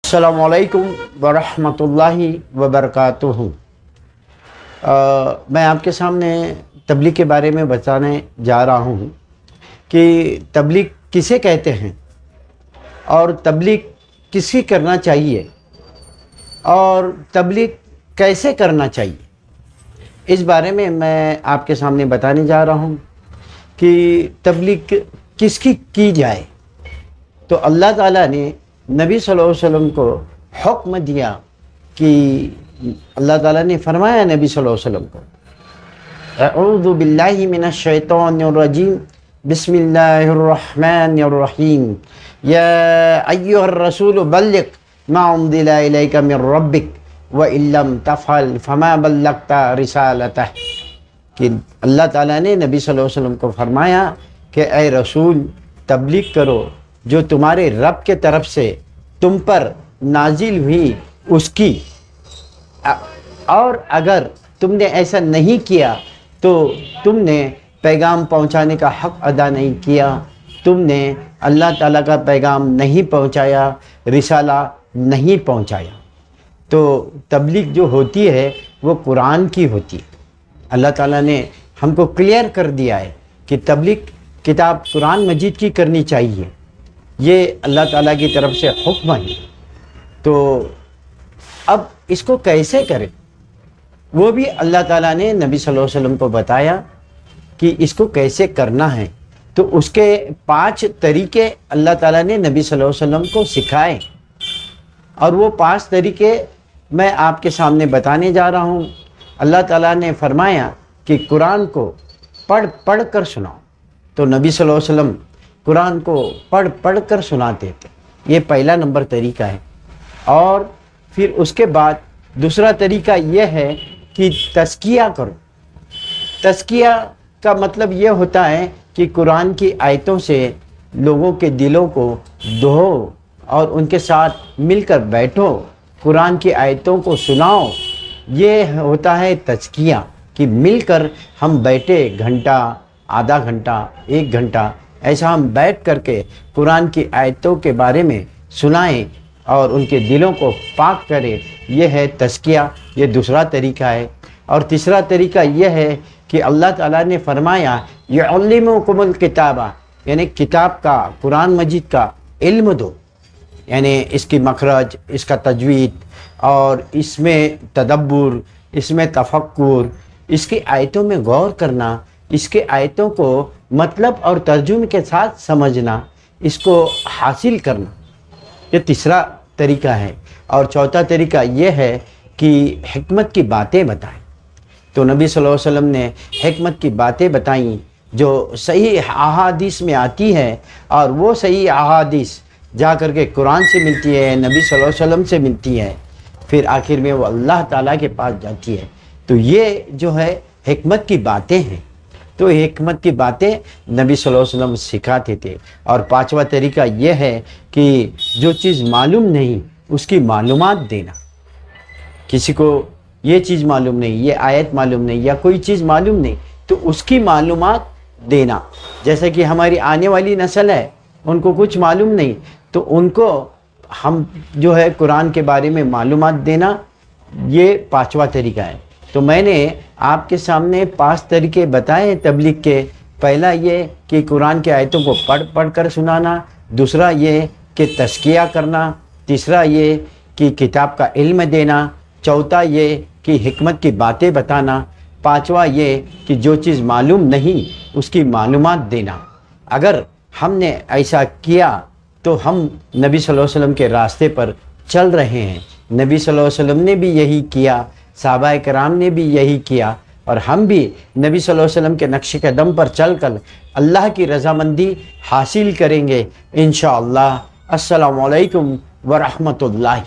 السلام علیکم ورحمۃ اللہ وبرکاتہ۔ میں آپ کے سامنے تبلیغ کے بارے میں بتانے جا رہا ہوں کہ تبلیغ کسے کہتے ہیں اور تبلیغ کس کی کرنا چاہیے اور تبلیغ کیسے کرنا چاہیے، اس بارے میں آپ کے سامنے بتانے جا رہا ہوں کہ تبلیغ کس کی جائے۔ تو اللہ تعالیٰ نے نبی صلی اللہ علیہ وسلم کو حکم دیا کہ اللہ تعالیٰ نے فرمایا نبی صلی اللہ علیہ وسلم کو، اعوذ باللہ من الشیطان الرجیم، بسم اللہ الرحمن الرحیم، یا ایہا الرسول بلغ ما انزل الیک من ربک وان لم تفعل فما بلغت رسالتہ۔ کہ اللہ تعالیٰ نے نبی صلی اللہ علیہ وسلم کو فرمایا کہ اے رسول تبلیغ کرو جو تمہارے رب کے طرف سے تم پر نازل ہوئی اس کی، اور اگر تم نے ایسا نہیں کیا تو تم نے پیغام پہنچانے کا حق ادا نہیں کیا، تم نے اللہ تعالیٰ کا پیغام نہیں پہنچایا، رسالہ نہیں پہنچایا۔ تو تبلیغ جو ہوتی ہے وہ قرآن کی ہوتی ہے۔ اللہ تعالیٰ نے ہم کو کلیئر کر دیا ہے کہ تبلیغ کتاب قرآن مجید کی کرنی چاہیے، یہ اللہ تعالیٰ کی طرف سے حکم ہے۔ تو اب اس کو کیسے کریں وہ بھی اللہ تعالیٰ نے نبی صلی اللہ علیہ وسلم کو بتایا کہ اس کو کیسے کرنا ہے۔ تو اس کے 5 طریقے اللہ تعالیٰ نے نبی صلی اللہ علیہ وسلم کو سکھائے، اور وہ 5 طریقے میں آپ کے سامنے بتانے جا رہا ہوں۔ اللہ تعالیٰ نے فرمایا کہ قرآن کو پڑھ کر سناؤ، تو نبی صلی اللہ علیہ وسلم قرآن کو پڑھ کر سناتے تھے، یہ پہلا نمبر طریقہ ہے۔ اور پھر اس کے بعد دوسرا طریقہ یہ ہے کہ تزکیہ کرو۔ تزکیہ کا مطلب یہ ہوتا ہے کہ قرآن کی آیتوں سے لوگوں کے دلوں کو دھو اور ان کے ساتھ مل کر بیٹھو، قرآن کی آیتوں کو سناؤ۔ یہ ہوتا ہے تزکیہ، کہ مل کر ہم بیٹھے گھنٹہ، آدھا گھنٹہ، 1 گھنٹہ، ایسا ہم بیٹھ کر کے قرآن کی آیتوں کے بارے میں سنائیں اور ان کے دلوں کو پاک کریں، یہ ہے تزکیہ، یہ دوسرا طریقہ ہے۔ اور تیسرا طریقہ یہ ہے کہ اللہ تعالیٰ نے فرمایا یعلمکم الکتابہ، یعنی کتاب کا، قرآن مجید کا علم دو، یعنی اس کی مخرج، اس کا تجوید، اور اس میں تدبر، اس میں تفکر، اس کی آیتوں میں غور کرنا، اس کے آیتوں کو مطلب اور ترجمے کے ساتھ سمجھنا، اس کو حاصل کرنا، یہ تیسرا طریقہ ہے۔ اور چوتھا طریقہ یہ ہے کہ حکمت کی باتیں بتائیں۔ تو نبی صلی اللہ علیہ وسلم نے حکمت کی باتیں بتائیں جو صحیح احادیث میں آتی ہے، اور وہ صحیح احادیث جا کر کے قرآن سے ملتی ہے، نبی صلی اللہ علیہ وسلم سے ملتی ہے، پھر آخر میں وہ اللہ تعالیٰ کے پاس جاتی ہے۔ تو یہ جو ہے حکمت کی باتیں ہیں۔ تو حکمت کی باتیں نبی صلی اللہ علیہ وسلم سکھاتے تھے۔ اور 5واں طریقہ یہ ہے کہ جو چیز معلوم نہیں اس کی معلومات دینا۔ کسی کو یہ چیز معلوم نہیں، یہ آیت معلوم نہیں، یا کوئی چیز معلوم نہیں، تو اس کی معلومات دینا۔ جیسے کہ ہماری آنے والی نسل ہے، ان کو کچھ معلوم نہیں، تو ان کو ہم جو ہے قرآن کے بارے میں معلومات دینا، یہ 5واں طریقہ ہے۔ تو میں نے آپ کے سامنے 5 طریقے بتائے تبلیغ کے۔ پہلا یہ کہ قرآن کے آیتوں کو پڑھ کر سنانا، دوسرا یہ کہ تزکیہ کرنا، تیسرا یہ کہ کتاب کا علم دینا، چوتھا یہ کہ حکمت کی باتیں بتانا، 5واں یہ کہ جو چیز معلوم نہیں اس کی معلومات دینا۔ اگر ہم نے ایسا کیا تو ہم نبی صلی اللہ علیہ وسلم کے راستے پر چل رہے ہیں۔ نبی صلی اللہ علیہ وسلم نے بھی یہی کیا، صحابہ کرام نے بھی یہی کیا، اور ہم بھی نبی صلی اللہ علیہ وسلم کے نقش قدم پر چل کر اللہ کی رضامندی حاصل کریں گے انشاءاللہ۔ السلام علیکم ورحمۃ اللہ۔